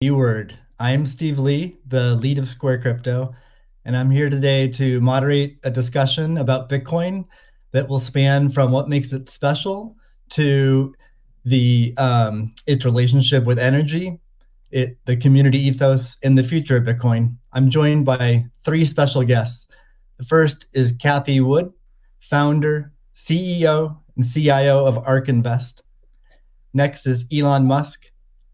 Keyword. I'm Steve Lee, the lead of Square Crypto, and I'm here today to moderate a discussion about Bitcoin that will span from what makes it special to the its relationship with energy, the community ethos, and the future of Bitcoin. I'm joined by three special guests. The first is Kathy Wood, founder, CEO, and CIO of ARK Invest. Next is Elon Musk,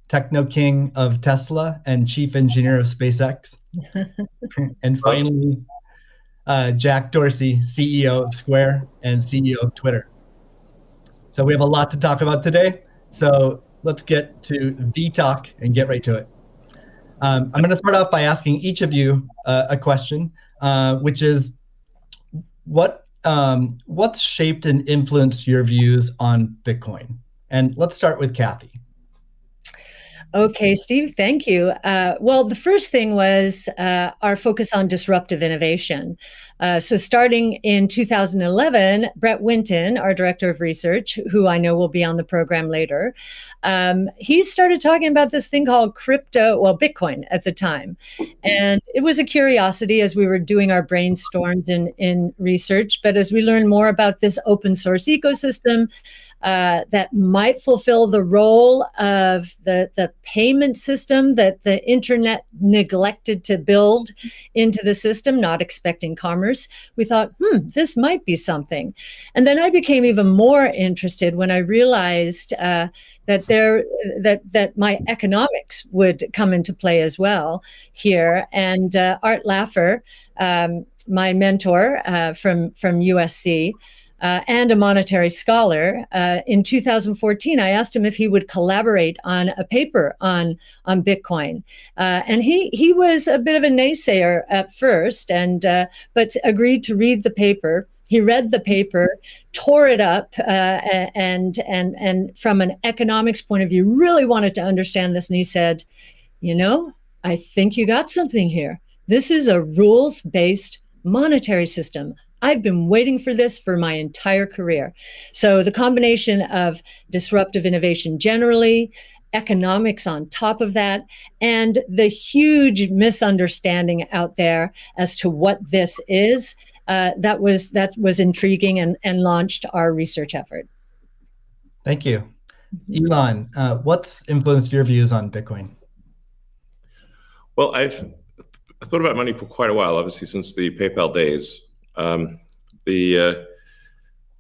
techno king of Tesla and chief engineer of SpaceX. And finally, Jack Dorsey, CEO of Square and CEO of Twitter. So we have a lot to talk about today. So let's get to the talk and get right to it. I'm going to start off by asking each of you a question, which is what's shaped and influenced your views on Bitcoin? And let's start with Kathy. Okay, Steve, thank you. Well, the first thing was our focus on disruptive innovation. So starting in 2011, Brett Winton, our director of research, who I know will be on the program later, he started talking about this thing called Bitcoin at the time. And it was a curiosity as we were doing our brainstorms in research. But as we learned more about this open source ecosystem, that might fulfill the role of the payment system that the internet neglected to build into the system, not expecting commerce. We thought, this might be something. And then I became even more interested when I realized that my economics would come into play as well here. And Art Laffer, my mentor from USC, and a monetary scholar. In 2014, I asked him if he would collaborate on a paper on Bitcoin. And he was a bit of a naysayer at first, but agreed to read the paper. He read the paper, tore it up, and from an economics point of view, really wanted to understand this. And he said, I think you got something here. This is a rules-based monetary system. I've been waiting for this for my entire career. So the combination of disruptive innovation generally, economics on top of that, and the huge misunderstanding out there as to what this is, that was intriguing and launched our research effort. Thank you. Elon, what's influenced your views on Bitcoin? Well, I've thought about money for quite a while, obviously since the PayPal days. And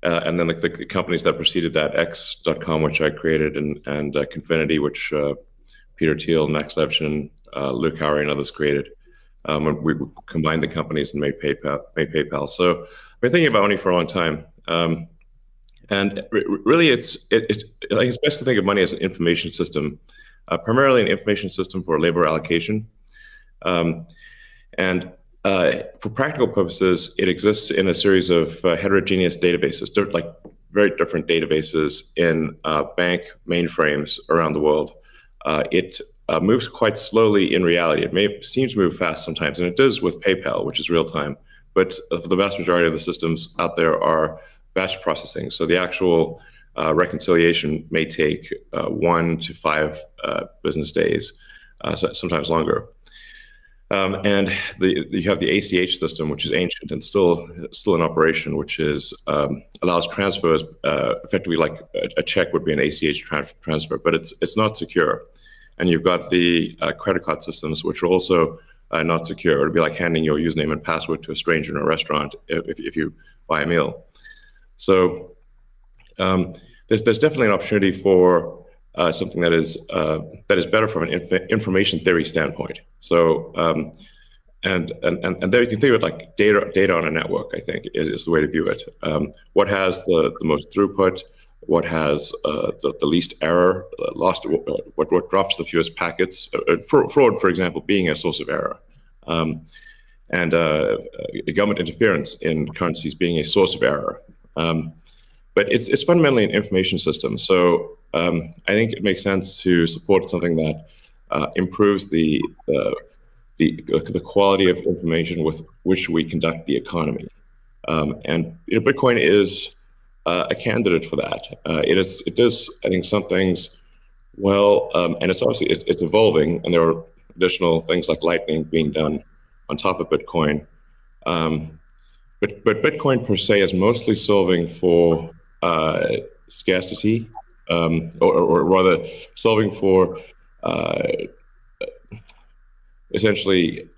then the companies that preceded that, X.com, which I created, and Confinity, which Peter Thiel, Max Levchin, Luke Howry, and others created. We combined the companies and made PayPal. So I've been thinking about money for a long time. And really, it's best to think of money as an information system, primarily an information system for labor allocation. For practical purposes, it exists in a series of heterogeneous databases, like very different databases in bank mainframes around the world. It moves quite slowly in reality. It may seem to move fast sometimes, and it does with PayPal, which is real time. But the vast majority of the systems out there are batch processing. So the actual reconciliation may take 1 to 5 business days, sometimes longer. And you have the ACH system, which is ancient and still in operation, which allows transfers effectively like a check would be an ACH transfer, but it's not secure. And you've got the credit card systems, which are also not secure. It would be like handing your username and password to a stranger in a restaurant if you buy a meal. So there's definitely an opportunity for something that is better from an information theory standpoint. So and there you can think of it like data on a network. I think is the way to view it. What has the most throughput? What has the least error? What drops the fewest packets? Fraud, for example, being a source of error. And government interference in currencies being a source of error. But it's fundamentally an information system. So I think it makes sense to support something that improves the quality of information with which we conduct the economy. And Bitcoin is a candidate for that. It does, I think, some things Well, and it's obviously it's evolving, and there are additional things like Lightning being done on top of Bitcoin. But Bitcoin per se is mostly solving for scarcity, or rather solving for essentially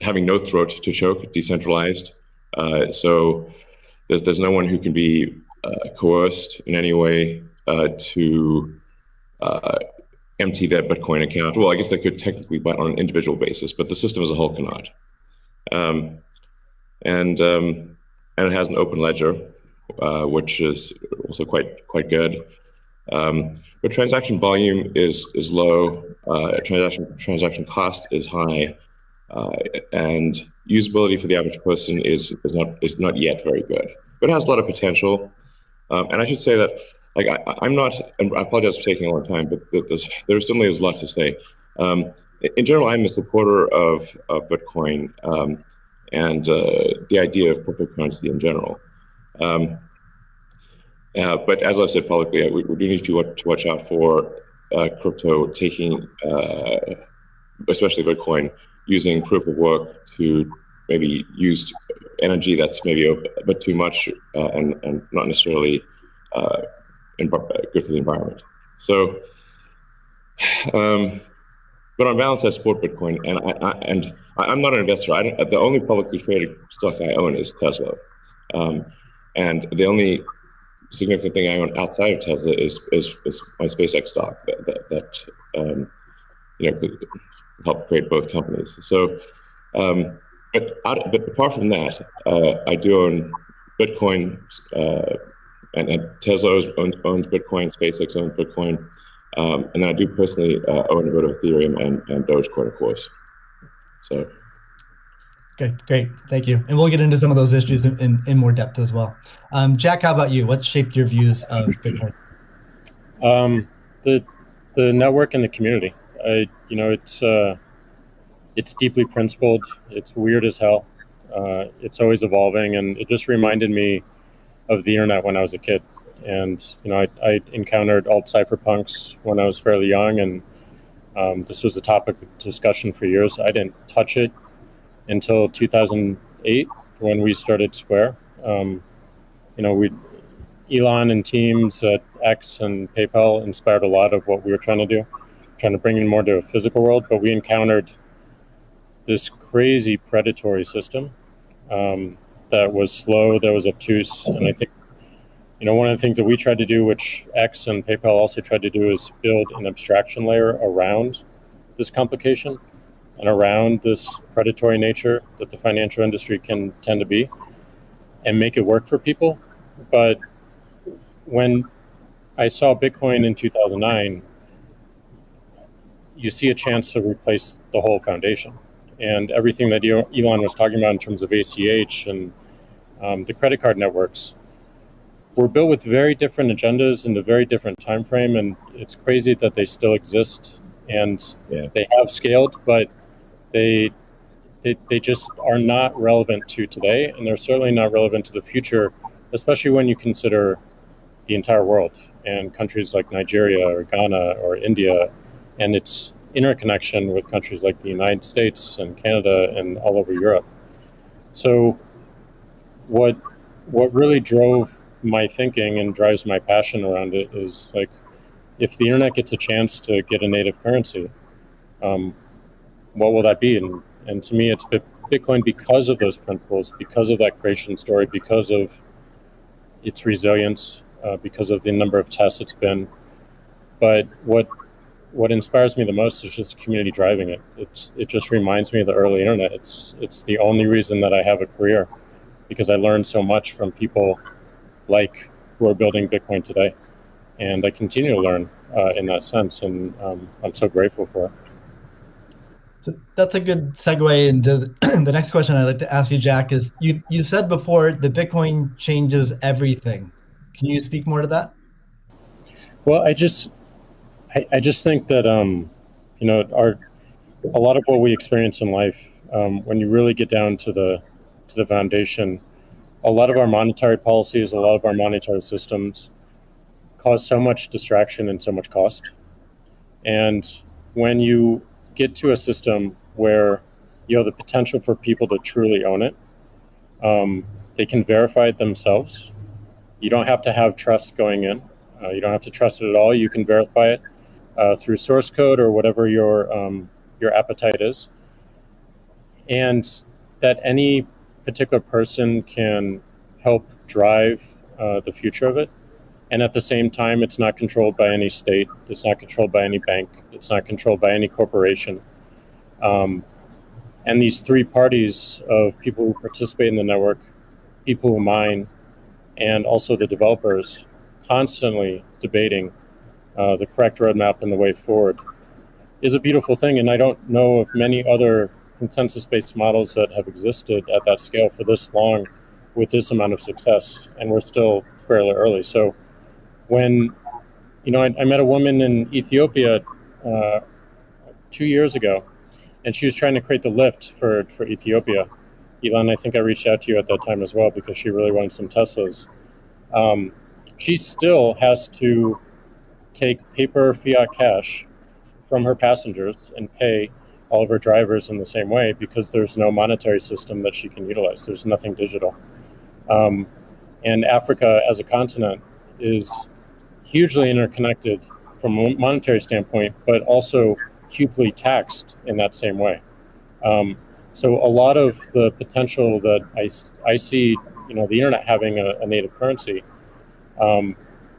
having no throat to choke, decentralized. So there's no one who can be coerced in any way to empty their Bitcoin account. Well, I guess they could technically, but on an individual basis, but the system as a whole cannot. And it has an open ledger, which is also quite good. But transaction volume is low. Transaction cost is high, and usability for the average person is not yet very good. But it has a lot of potential. And I should say that, like, I'm not, and I apologize for taking a long time, but there certainly is a lot to say. In general, I'm a supporter of Bitcoin and the idea of cryptocurrency in general. But as I've said publicly, we do need to watch out for crypto taking, especially Bitcoin, using proof of work to maybe use energy that's maybe a bit too much and not necessarily good for the environment. So, but on balance, I support Bitcoin, and I'm not an investor. The only publicly traded stock I own is Tesla, and the only significant thing I own outside of Tesla is my SpaceX stock that could help create both companies. So, but apart from that, I do own Bitcoin, and Tesla owns Bitcoin, SpaceX owns Bitcoin, and I do personally own a bit of Ethereum and Dogecoin, of course. So. Okay, great, thank you. And we'll get into some of those issues in more depth as well. Jack, how about you? What shaped your views of Bitcoin? The network and the community. It's deeply principled. It's weird as hell. It's always evolving, and it just reminded me of the internet when I was a kid. And I encountered alt cypherpunks when I was fairly young, and this was a topic of discussion for years. I didn't touch it until 2008 when we started Square. Elon and teams at X and PayPal inspired a lot of what we were trying to do, trying to bring in more to a physical world. But we encountered this crazy predatory system that was slow, that was obtuse. And I think, one of the things that we tried to do, which X and PayPal also tried to do, is build an abstraction layer around this complication and around this predatory nature that the financial industry can tend to be, and make it work for people. But when I saw Bitcoin in 2009, you see a chance to replace the whole foundation. And everything that Elon was talking about in terms of ACH and the credit card networks were built with very different agendas in a very different time frame. And it's crazy that they still exist, and they have scaled, but they just are not relevant to today, and they're certainly not relevant to the future, especially when you consider the entire world and countries like Nigeria or Ghana or India, and its interconnection with countries like the United States and Canada and all over Europe. So what really drove my thinking and drives my passion around it is, like, if the internet gets a chance to get a native currency, what will that be? And to me, it's Bitcoin, because of those principles, because of that creation story, because of its resilience, because of the number of tests it's been. But what inspires me the most is just the community driving it. It just reminds me of the early internet. It's the only reason that I have a career, because I learned so much from people like who are building Bitcoin today, and I continue to learn in that sense, and I'm so grateful for it. So that's a good segue into the next question I'd like to ask you, Jack. Is you said before that Bitcoin changes everything. Can you speak more to that? Well, I just think that a lot of what we experience in life, when you really get down to the foundation, a lot of our monetary policies, a lot of our monetary systems cause so much distraction and so much cost. And when you get to a system where you have the potential for people to truly own it, they can verify it themselves. You don't have to have trust going in. You don't have to trust it at all. You can verify it through source code or whatever your appetite is, and that any particular person can help drive the future of it. And at the same time, it's not controlled by any state. It's not controlled by any bank. It's not controlled by any corporation. And these three parties of people who participate in the network, people who mine, and also the developers, constantly debating the correct roadmap and the way forward, is a beautiful thing. And I don't know of many other consensus-based models that have existed at that scale for this long with this amount of success. And we're still fairly early. So when, I met a woman in Ethiopia 2 years ago, and she was trying to create the lift for Ethiopia. Elon, I think I reached out to you at that time as well because she really wanted some Teslas. She still has to take paper fiat cash from her passengers and pay all of her drivers in the same way because there's no monetary system that she can utilize. There's nothing digital. And Africa as a continent is hugely interconnected from a monetary standpoint, but also hugely taxed in that same way. So a lot of the potential that I see, the internet having a native currency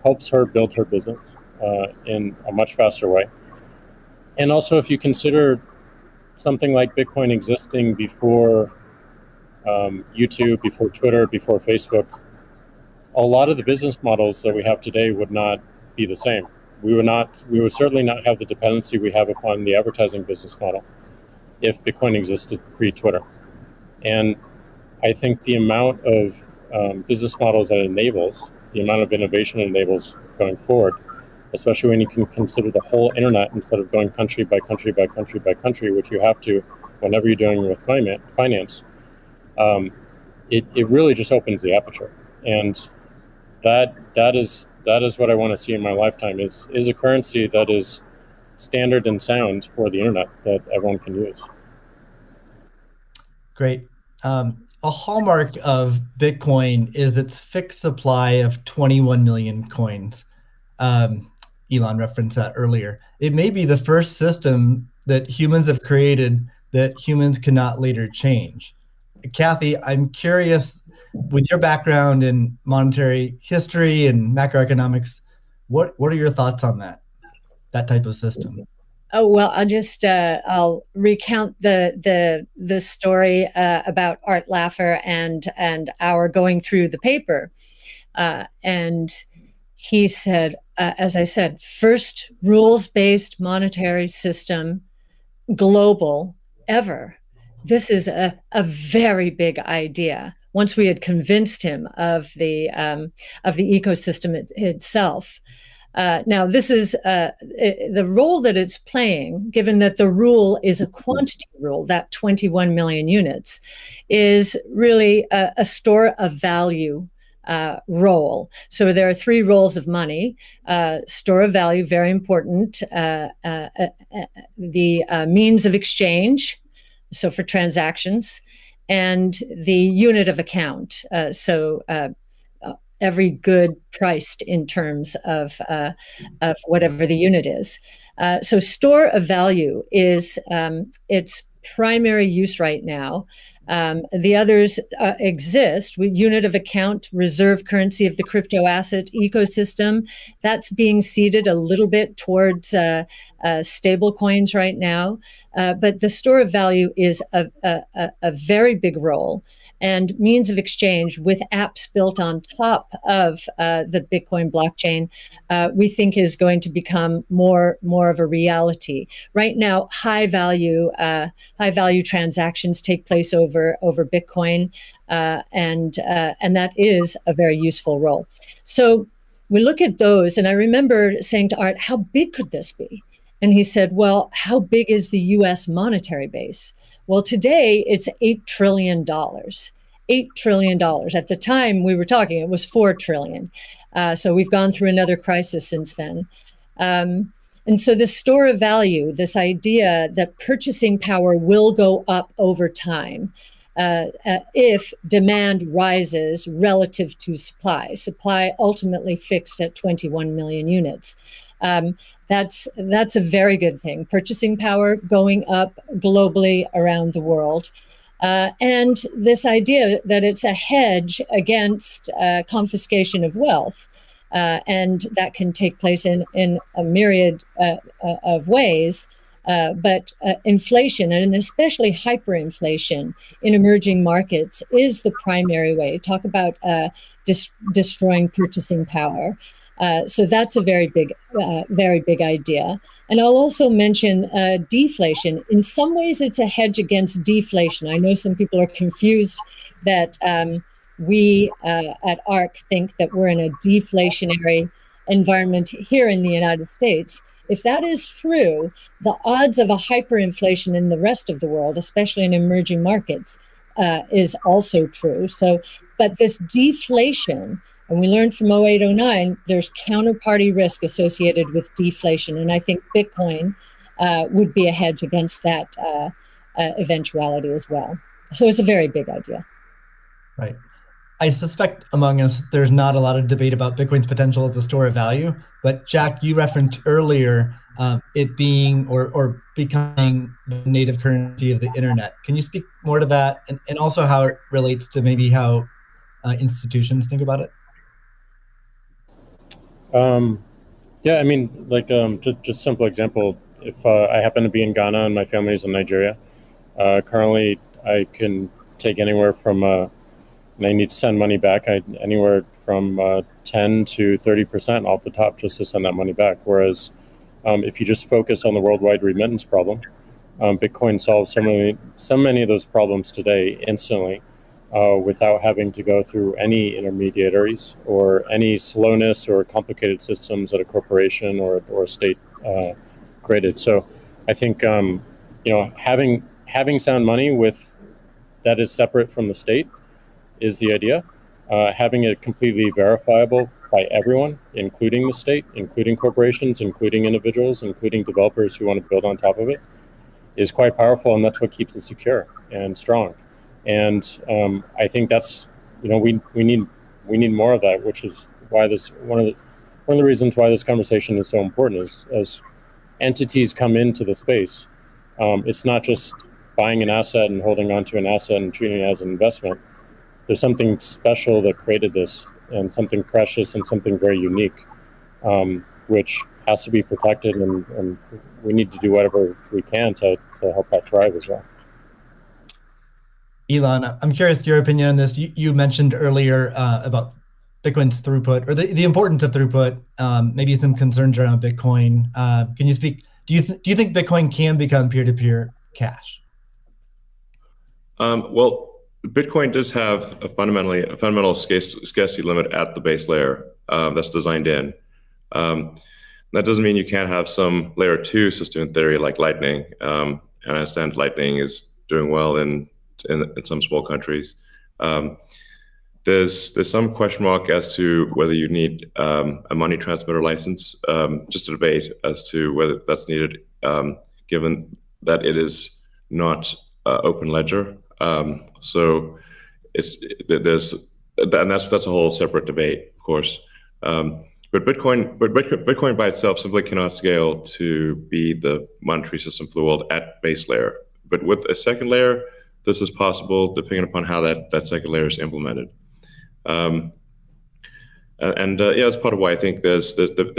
helps her build her business in a much faster way. And also, if you consider something like Bitcoin existing before YouTube, before Twitter, before Facebook, a lot of the business models that we have today would not be the same. We would certainly not have the dependency we have upon the advertising business model if Bitcoin existed pre-Twitter. And I think the amount of business models that it enables, the amount of innovation it enables going forward, especially when you can consider the whole internet instead of going country by country by country by country, which you have to whenever you're doing with finance, it really just opens the aperture. And that is what I want to see in my lifetime is a currency that is standard and sound for the internet that everyone can use. Great. A hallmark of Bitcoin is its fixed supply of 21 million coins. Elon referenced that earlier. It may be the first system that humans have created that humans cannot later change. Kathy, I'm curious, with your background in monetary history and macroeconomics, what are your thoughts on that type of system? Oh, well, I'll recount the story about Art Laffer and our going through the paper. And he said, as I said, first rules-based monetary system, global, ever. This is a very big idea. Once we had convinced him of the ecosystem itself. Now, this is the role that it's playing, given that the rule is a quantity rule, that 21 million units, is really a store of value role. So there are three roles of money. Store of value, very important. The means of exchange, so for transactions, and the unit of account. Every good priced in terms of whatever the unit is. So store of value is its primary use right now. The others exist. Unit of account, reserve currency of the crypto asset ecosystem. That's being seeded a little bit towards stable coins right now. But the store of value is a very big role. And means of exchange with apps built on top of the Bitcoin blockchain, we think is going to become more of a reality. Right now, high value transactions take place over Bitcoin, and that is a very useful role. So we look at those, and I remember saying to Art, "How big could this be?" And he said, "Well, how big is the U.S. monetary base?" Well, today it's $8 trillion. $8 trillion. At the time we were talking, it was $4 trillion. So we've gone through another crisis since then. And so the store of value, this idea that purchasing power will go up over time if demand rises relative to supply. Supply ultimately fixed at 21 million units. That's a very good thing. Purchasing power going up globally around the world. And this idea that it's a hedge against confiscation of wealth. And that can take place in a myriad of ways. But inflation, and especially hyperinflation in emerging markets, is the primary way. Talk about destroying purchasing power. So that's a very big idea. And I'll also mention deflation. In some ways, it's a hedge against deflation. I know some people are confused that we at ARC think that we're in a deflationary environment here in the United States. If that is true, the odds of a hyperinflation in the rest of the world, especially in emerging markets, is also true. So, but this deflation, and we learned from 0809, there's counterparty risk associated with deflation. And I think Bitcoin would be a hedge against that eventuality as well. So it's a very big idea. Right. I suspect among us, there's not a lot of debate about Bitcoin's potential as a store of value. But Jack, you referenced earlier it being or becoming the native currency of the internet. Can you speak more to that, and also how it relates to maybe how institutions think about it? Yeah, I mean, like just simple example. If I happen to be in Ghana and my family's in Nigeria, currently I can take anywhere from and I need to send money back, anywhere from 10 to 30% off the top just to send that money back. Whereas if you just focus on the worldwide remittance problem, Bitcoin solves so many of those problems today instantly without having to go through any intermediaries or any slowness or complicated systems that a corporation or a state created. So I think having sound money with that is separate from the state is the idea. Having it completely verifiable by everyone, including the state, including corporations, including individuals, including developers who want to build on top of it, is quite powerful, and that's what keeps it secure and strong. And I think that's we need more of that, which is why this one of the reasons why this conversation is so important is as entities come into the space, it's not just buying an asset and holding on to an asset and treating it as an investment. There's something special that created this, and something precious and something very unique, which has to be protected, and we need to do whatever we can to help that thrive as well. Elon, I'm curious your opinion on this. You mentioned earlier about Bitcoin's throughput, or the importance of throughput, maybe some concerns around Bitcoin. Can you speak? Do you think Bitcoin can become peer-to-peer cash? Well, Bitcoin does have a fundamental scarcity limit at the base layer that's designed in. That doesn't mean you can't have some layer 2 system in theory like Lightning. And I understand Lightning is doing well in some small countries. There's some question mark as to whether you need a money transmitter license. Just a debate as to whether that's needed, given that it is not open ledger. So that's a whole separate debate, of course. But Bitcoin by itself simply cannot scale to be the monetary system for the world at base layer. But with a second layer, this is possible depending upon how that second layer is implemented. That's part of why I think there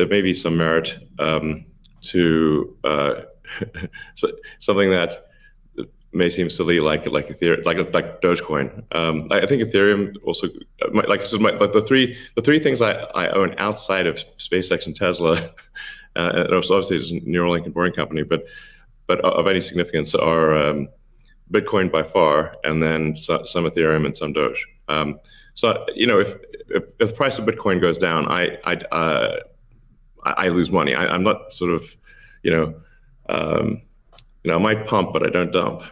may be some merit to something that may seem silly, like Ethereum, like Dogecoin. I think Ethereum also, like I said, the three things I own outside of SpaceX and Tesla, and obviously it's a Neuralink and Boring Company, but of any significance are Bitcoin by far, and then some Ethereum and some Doge. So if the price of Bitcoin goes down, I lose money. I'm not sort of I might pump, but I don't dump.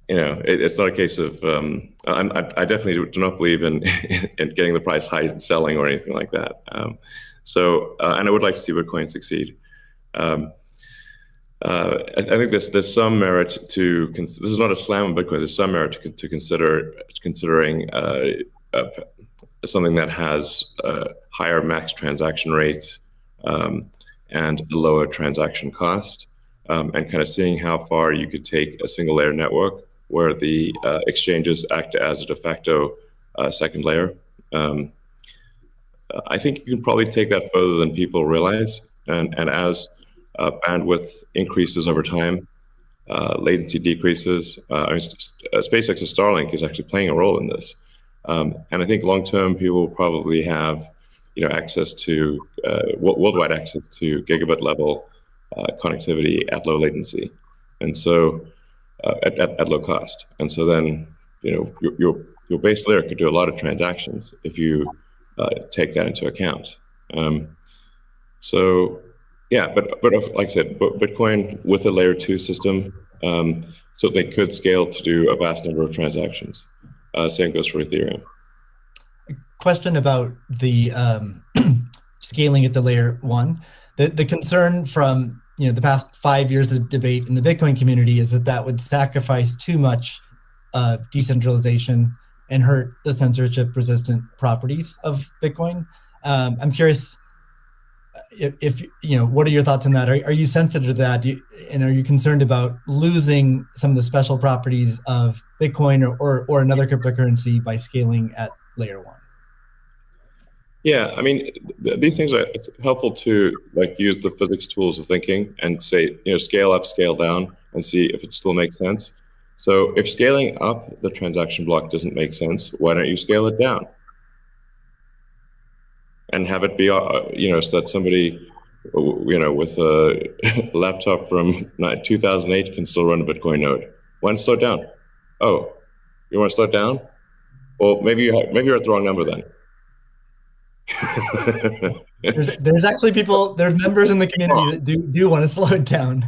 it's not a case of I definitely do not believe in in getting the price high and selling or anything like that. And I would like to see Bitcoin succeed. I think there's some merit to this is not a slam on Bitcoin. There's some merit to considering something that has a higher max transaction rate and a lower transaction cost, and kind of seeing how far you could take a single layer network where the exchanges act as a de facto second layer. I think you can probably take that further than people realize, and as bandwidth increases over time, latency decreases. SpaceX's Starlink is actually playing a role in this, and I think long term people will probably have access to worldwide access to gigabit level connectivity at low latency, and so at low cost. And so then your base layer could do a lot of transactions if you take that into account. So yeah, but like I said, Bitcoin with a layer 2 system, so they could scale to do a vast number of transactions. Same goes for Ethereum. Question about the scaling at the layer 1. The concern from the past 5 years of debate in the Bitcoin community is that would sacrifice too much decentralization and hurt the censorship-resistant properties of Bitcoin. I'm curious if what are your thoughts on that? Are you sensitive to that? And are you concerned about losing some of the special properties of Bitcoin or another cryptocurrency by scaling at layer 1? Yeah, I mean, these things it's helpful to use the physics tools of thinking and say, scale up, scale down, and see if it still makes sense. So if scaling up the transaction block doesn't make sense, why don't you scale it down? And have it be, so that somebody, with a laptop from 2008 can still run a Bitcoin node. Why not slow it down? Oh, you want to slow it down? Well, maybe you're at the wrong number then. there's actually there's members in the community that do want to slow it down,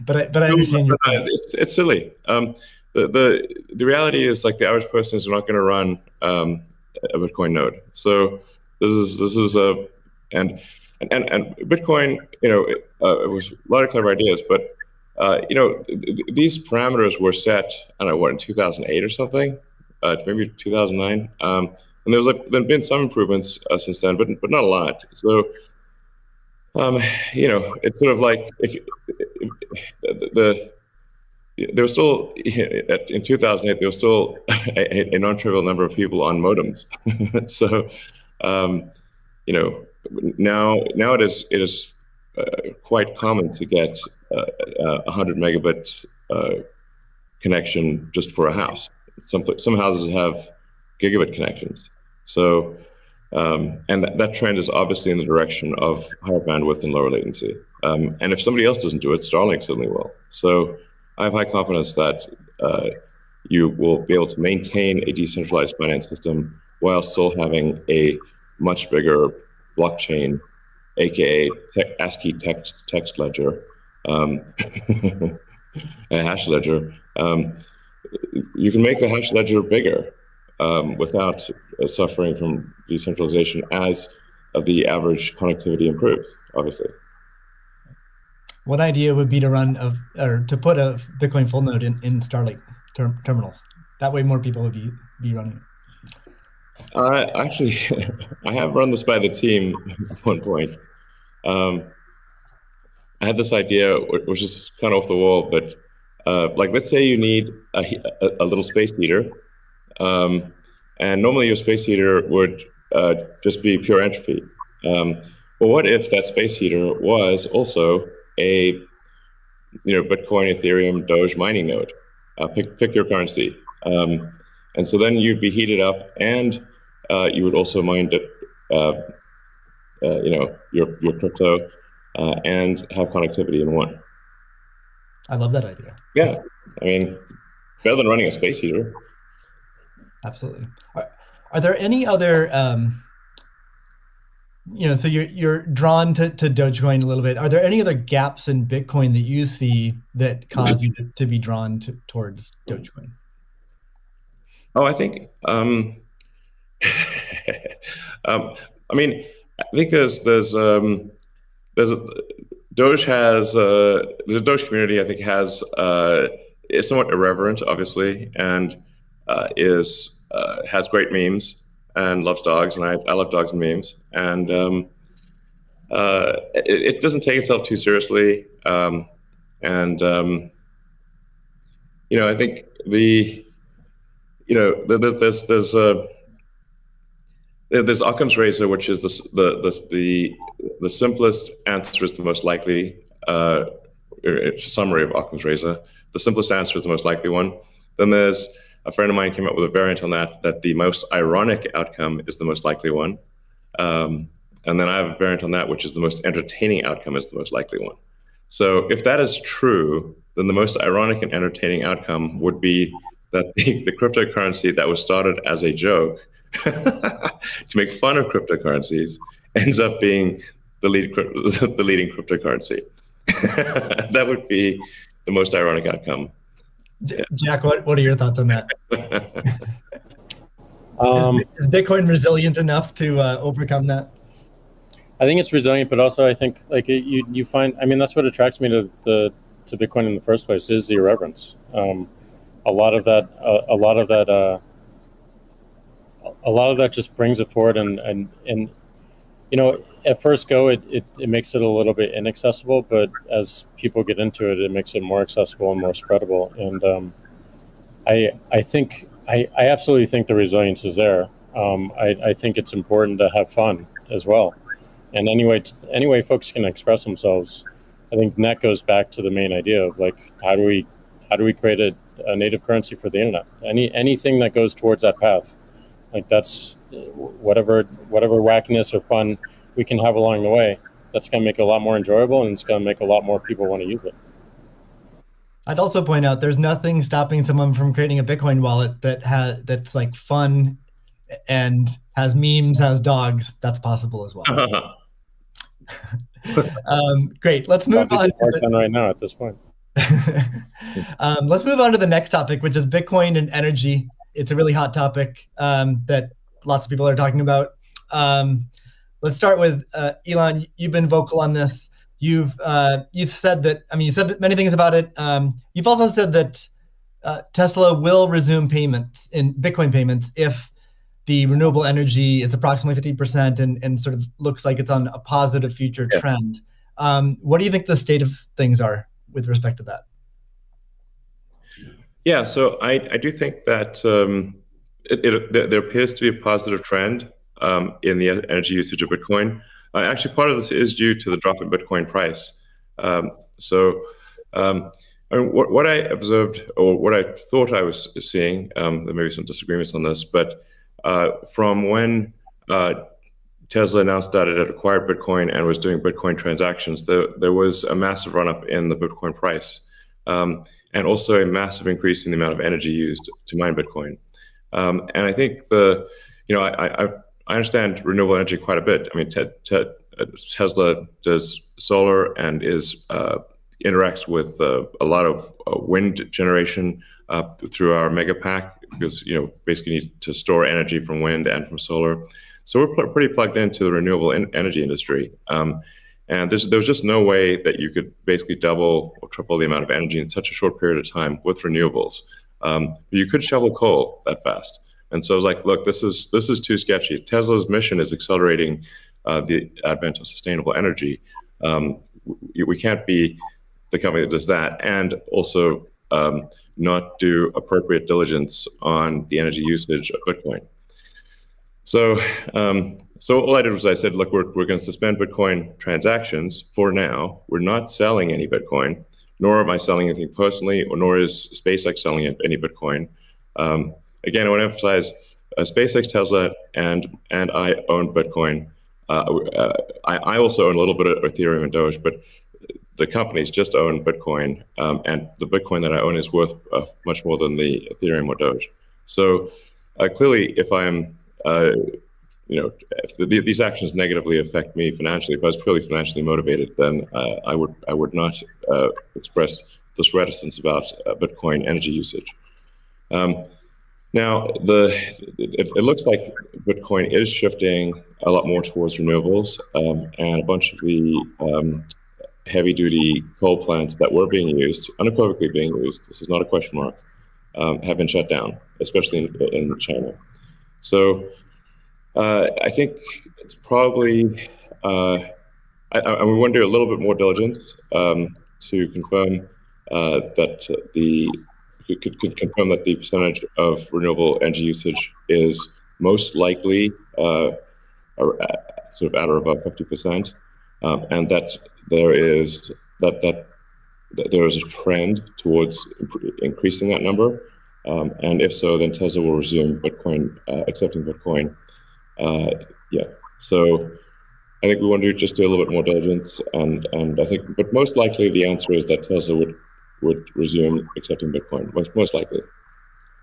but I understand your point. It's silly. The reality is the average person is not going to run a Bitcoin node. So this is a and Bitcoin. It was a lot of clever ideas, but these parameters were set. I don't know in 2008 or something, maybe 2009. And there's been some improvements since then, but not a lot. So, it's sort of if there was still in 2008 there was still a non-trivial number of people on modems. So, now it is quite common to get 100 megabit connection just for a house. Some houses have gigabit connections. So, and that trend is obviously in the direction of higher bandwidth and lower latency. And if somebody else doesn't do it, Starlink certainly will. So I have high confidence that you will be able to maintain a decentralized finance system while still having a much bigger blockchain, aka ASCII text ledger, a hash ledger. You can make the hash ledger bigger without suffering from decentralization as the average connectivity improves, obviously. One idea would be to put a Bitcoin full node in Starlink terminals. That way more people would be running it. Actually, I have run this by the team at one point. I had this idea, which is kind of off the wall, but let's say you need a little space heater. And normally your space heater would just be pure entropy. Well, what if that space heater was also a Bitcoin, Ethereum, Doge mining node? Pick your currency. And so then you'd be heated up, and you would also mine your crypto and have connectivity in one. I love that idea. Yeah, I mean, better than running a space heater. Absolutely. Are there any other So you're drawn to Dogecoin a little bit. Are there any other gaps in Bitcoin that you see that cause you to be drawn towards Dogecoin? Oh, I think I mean, I think there's Doge has the Doge community. I think is somewhat irreverent, obviously, and is has great memes and loves dogs, and I love dogs and memes, and it doesn't take itself too seriously, and I think there's Occam's razor, which is the simplest answer is the most likely. It's a summary of Occam's razor. The simplest answer is the most likely one. Then there's a friend of mine came up with a variant on that the most ironic outcome is the most likely one. And then I have a variant on that, which is the most entertaining outcome is the most likely one. So if that is true, then the most ironic and entertaining outcome would be that the cryptocurrency that was started as a joke to make fun of cryptocurrencies ends up being the leading cryptocurrency. That would be the most ironic outcome. Yeah. Jack, what are your thoughts on that? Is Bitcoin resilient enough to overcome that? I think it's resilient, but also I think like you find, I mean, that's what attracts me to Bitcoin in the first place is the irreverence. A lot of that just brings it forward, and at first go it makes it a little bit inaccessible, but as people get into it, it makes it more accessible and more spreadable. And I absolutely think the resilience is there. I think it's important to have fun as well, and anyway folks can express themselves. I think that goes back to the main idea of like how do we create a native currency for the internet? Anything that goes towards that path, like that's whatever wackiness or fun we can have along the way. That's going to make it a lot more enjoyable, and it's going to make a lot more people want to use it. I'd also point out there's nothing stopping someone from creating a Bitcoin wallet that's like fun and has memes, has dogs. That's possible as well. Great. Let's move on. Right now at this point. Let's move on to the next topic, which is Bitcoin and energy. It's a really hot topic that lots of people are talking about. Let's start with Elon. You've been vocal on this. You've said that. I mean, you said many things about it. You've also said that Tesla will resume payments in Bitcoin payments if the renewable energy is approximately 50% and sort of looks like it's on a positive future trend. What do you think the state of things are with respect to that? Yeah, so I do think that there appears to be a positive trend in the energy usage of Bitcoin. Actually, part of this is due to the drop in Bitcoin price. I mean, what I observed, or what I thought I was seeing, there may be some disagreements on this, but from when Tesla announced that it had acquired Bitcoin and was doing Bitcoin transactions, there was a massive run-up in the Bitcoin price, and also a massive increase in the amount of energy used to mine Bitcoin. And I think I understand renewable energy quite a bit. I mean, Tesla does solar and interacts with a lot of wind generation through our mega pack, because basically need to store energy from wind and from solar. So we're pretty plugged into the renewable energy industry. And there's just no way that you could basically double or triple the amount of energy in such a short period of time with renewables. You could shovel coal that fast. And so I was like, look, this is too sketchy. Tesla's mission is accelerating the advent of sustainable energy. We can't be the company that does that and also not do appropriate diligence on the energy usage of Bitcoin. So all I did was I said, look, we're going to suspend Bitcoin transactions for now. We're not selling any Bitcoin, nor am I selling anything personally, nor is SpaceX selling any Bitcoin. Again, I want to emphasize SpaceX, Tesla, and I own Bitcoin. I also own a little bit of Ethereum and Doge, but the companies just own Bitcoin, and the Bitcoin that I own is worth much more than the Ethereum or Doge. So clearly, if I'm if these actions negatively affect me financially, if I was purely financially motivated, then I would not express this reticence about Bitcoin energy usage. Now, it looks like Bitcoin is shifting a lot more towards renewables, and a bunch of the heavy-duty coal plants that were being used, unequivocally being used, this is not a question mark, have been shut down, especially in China. So I think it's probably, I we want to do a little bit more diligence to confirm could confirm that the percentage of renewable energy usage is most likely sort of at or above 50%, and that there is there is a trend towards increasing that number. And if so, then Tesla will resume Bitcoin, accepting Bitcoin. Yeah, so I think we want to just do a little bit more diligence, and I think, but most likely the answer is that Tesla would resume accepting Bitcoin, most likely.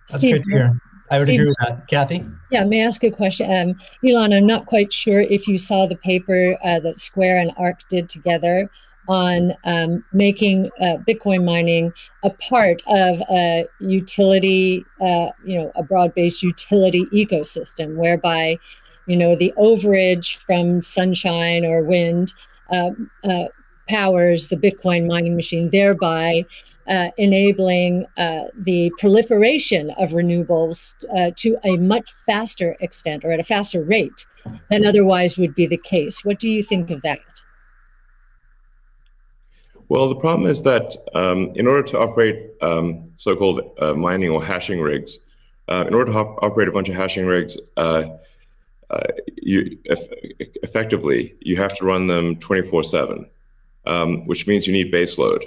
That's Steve, great to hear. I would Steve, agree with that. Kathy? Yeah, may I ask a question? Elon, I'm not quite sure if you saw the paper that Square and ARC did together on making Bitcoin mining a part of a utility, a broad-based utility ecosystem, whereby, the overage from sunshine or wind powers the Bitcoin mining machine, thereby enabling the proliferation of renewables to a much faster extent, or at a faster rate than otherwise would be the case. What do you think of that? Well, the problem is that in order to operate so-called mining or hashing rigs, in order to operate a bunch of hashing rigs, effectively, you have to run them 24/7, which means you need base load.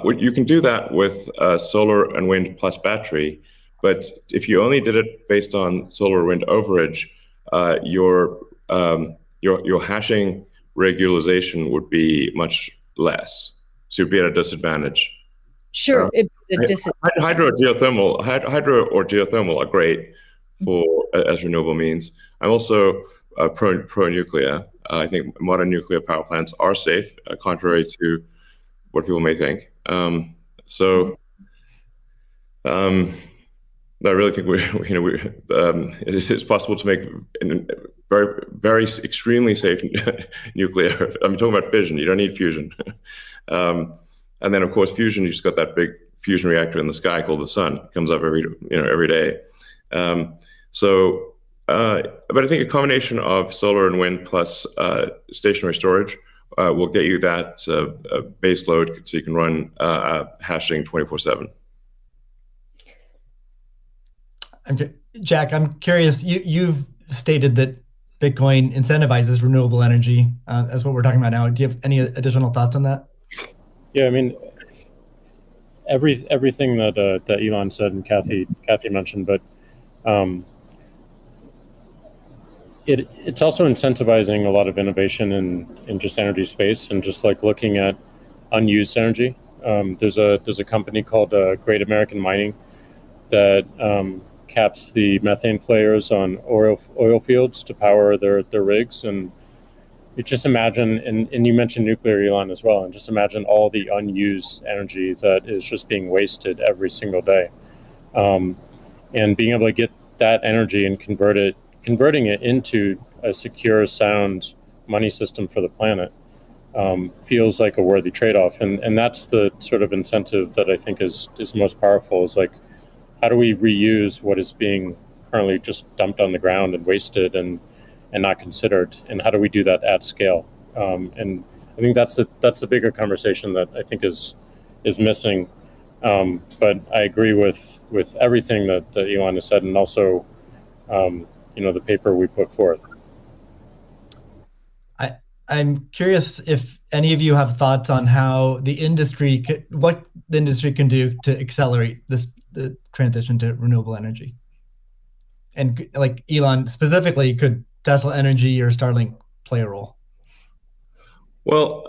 You can do that with solar and wind plus battery, but if you only did it based on solar wind overage, your hashing rig utilization would be much less. So you'd be at a disadvantage. Sure, hydro or geothermal are great as renewable means. I'm also pro nuclear. I think modern nuclear power plants are safe, contrary to what people may think. I really think it's possible to make very, very extremely safe nuclear. I'm talking about fission. You don't need fusion. And then, of course, fusion. You just got that big fusion reactor in the sky called the sun. It comes up every day. But I think a combination of solar and wind plus stationary storage will get you that base load, so you can run hashing 24/7. Okay, Jack, I'm curious. You've stated that Bitcoin incentivizes renewable energy. That's what we're talking about now. Do you have any additional thoughts on that? Yeah, I mean, everything that Elon said and Kathy mentioned, but it's also incentivizing a lot of innovation in just energy space, and just like looking at unused energy. There's a company called Great American Mining that caps the methane flares on oil fields to power their rigs. And you just imagine, and you mentioned nuclear, Elon, as well, and just imagine all the unused energy that is just being wasted every single day. And being able to get that energy and converting it into a secure, sound money system for the planet feels like a worthy trade-off. And that's the sort of incentive that I think is most powerful, is like, how do we reuse what is being currently just dumped on the ground and wasted and not considered, and how do we do that at scale? And I think that's a bigger conversation that I think is missing. But I agree with everything that Elon has said, and also the paper we put forth. I'm curious if any of you have thoughts on how what the industry can do to accelerate the transition to renewable energy. And like Elon specifically, could Tesla Energy or Starlink play a role? Well,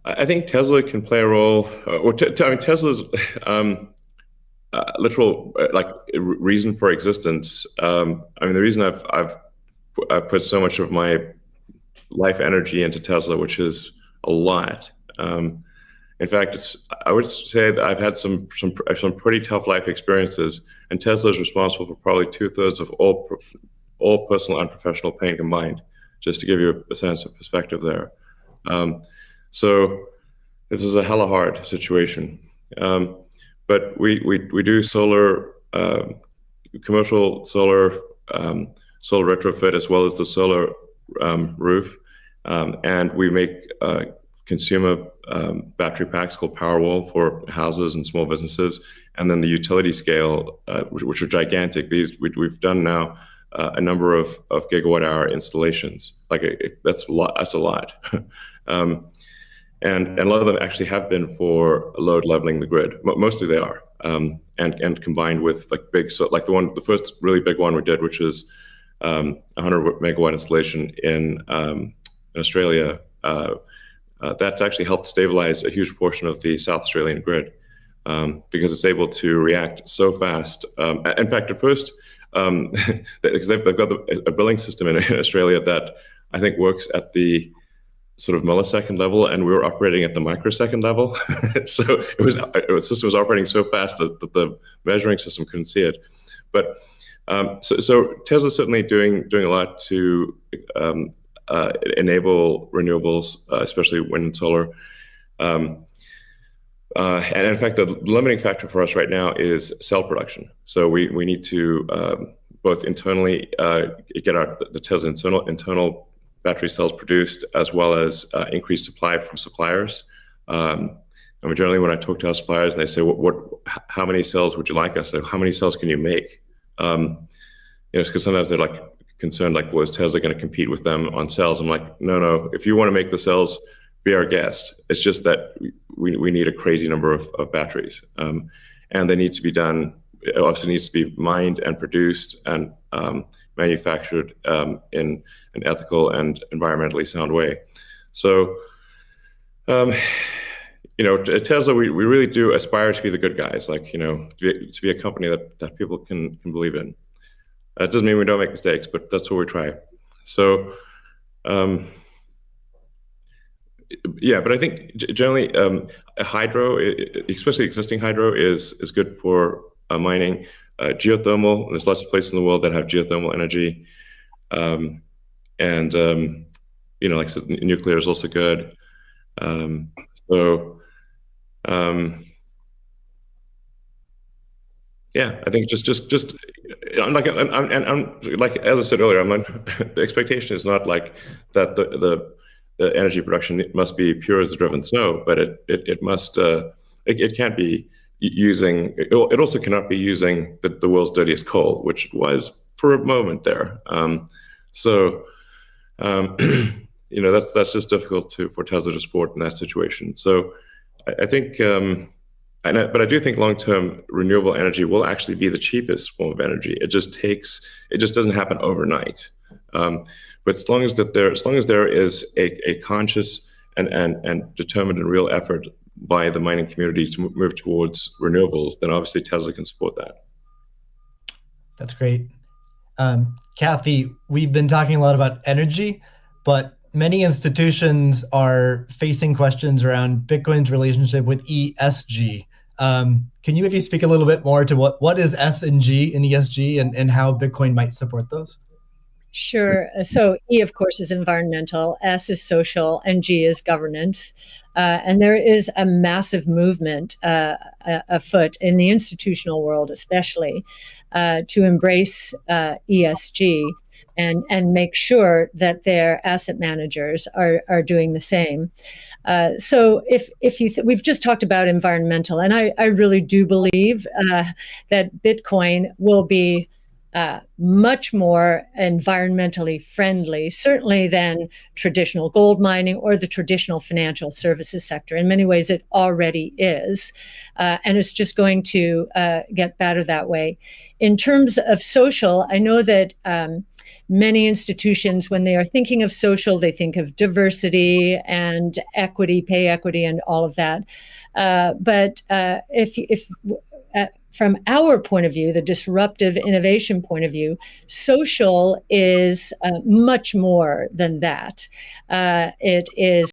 I think Tesla can play a role. Tesla's literal reason for existence. The reason I've put so much of my life energy into Tesla, which is a lot. In fact, I would say that I've had some pretty tough life experiences, and Tesla is responsible for probably 2/3 of all personal and professional pain combined. Just to give you a sense of perspective there. So this is a hella hard situation. But we do solar, commercial solar, solar retrofit, as well as the solar roof, and we make consumer battery packs called Powerwall for houses and small businesses, and then the utility scale, which are gigantic. These we've done now a number of gigawatt-hour installations. That's a lot. That's a lot. And a lot of them actually have been for load leveling the grid. Mostly they are, and combined with the first really big one we did, which is 100 megawatt installation in Australia. That's actually helped stabilize a huge portion of the South Australian grid, because it's able to react so fast. In fact, at first, because they've got a billing system in Australia that I think works at the sort of millisecond level, and we were operating at the microsecond level. So the system was operating so fast that the measuring system couldn't see it. But so Tesla's certainly doing a lot to enable renewables, especially wind and solar. And in fact, the limiting factor for us right now is cell production. So we need to both internally get the Tesla internal battery cells produced, as well as increase supply from suppliers. And generally, when I talk to our suppliers and they say, how many cells would you like us? How many cells can you make? Because sometimes they're like concerned, like, well, is Tesla going to compete with them on cells? I'm like, no. If you want to make the cells, be our guest. It's just that we need a crazy number of batteries, and they need to be done. It obviously needs to be mined and produced and manufactured in an ethical and environmentally sound way. So, at Tesla, we really do aspire to be the good guys, to be a company that people can believe in. That doesn't mean we don't make mistakes, but that's what we try. So, but I think generally hydro, especially existing hydro, is good for mining. Geothermal, there's lots of places in the world that have geothermal energy. Like I said, nuclear is also good. I think just like as I said earlier, the expectation is not like that the energy production must be pure as the driven snow, but it must it can't be using. It also cannot be using the world's dirtiest coal, which it was for a moment there. That's just difficult for Tesla to support in that situation. So I think, but I do think long-term renewable energy will actually be the cheapest form of energy. It just doesn't happen overnight. But as long as there is a conscious and determined and real effort by the mining community to move towards renewables, then obviously Tesla can support that. That's great. Kathy, we've been talking a lot about energy, but many institutions are facing questions around Bitcoin's relationship with ESG. Can you maybe speak a little bit more to what is S and G in ESG and how Bitcoin might support those? Sure. So E, of course, is environmental, S is social, and G is governance. And there is a massive movement afoot in the institutional world, especially, to embrace ESG and make sure that their asset managers are doing the same. So if we've just talked about environmental, and I really do believe that Bitcoin will be much more environmentally friendly, certainly than traditional gold mining or the traditional financial services sector. In many ways, it already is, and it's just going to get better that way. In terms of social, I know that many institutions, when they are thinking of social, they think of diversity and equity, pay equity, and all of that. But if from our point of view, the disruptive innovation point of view, social is much more than that. It is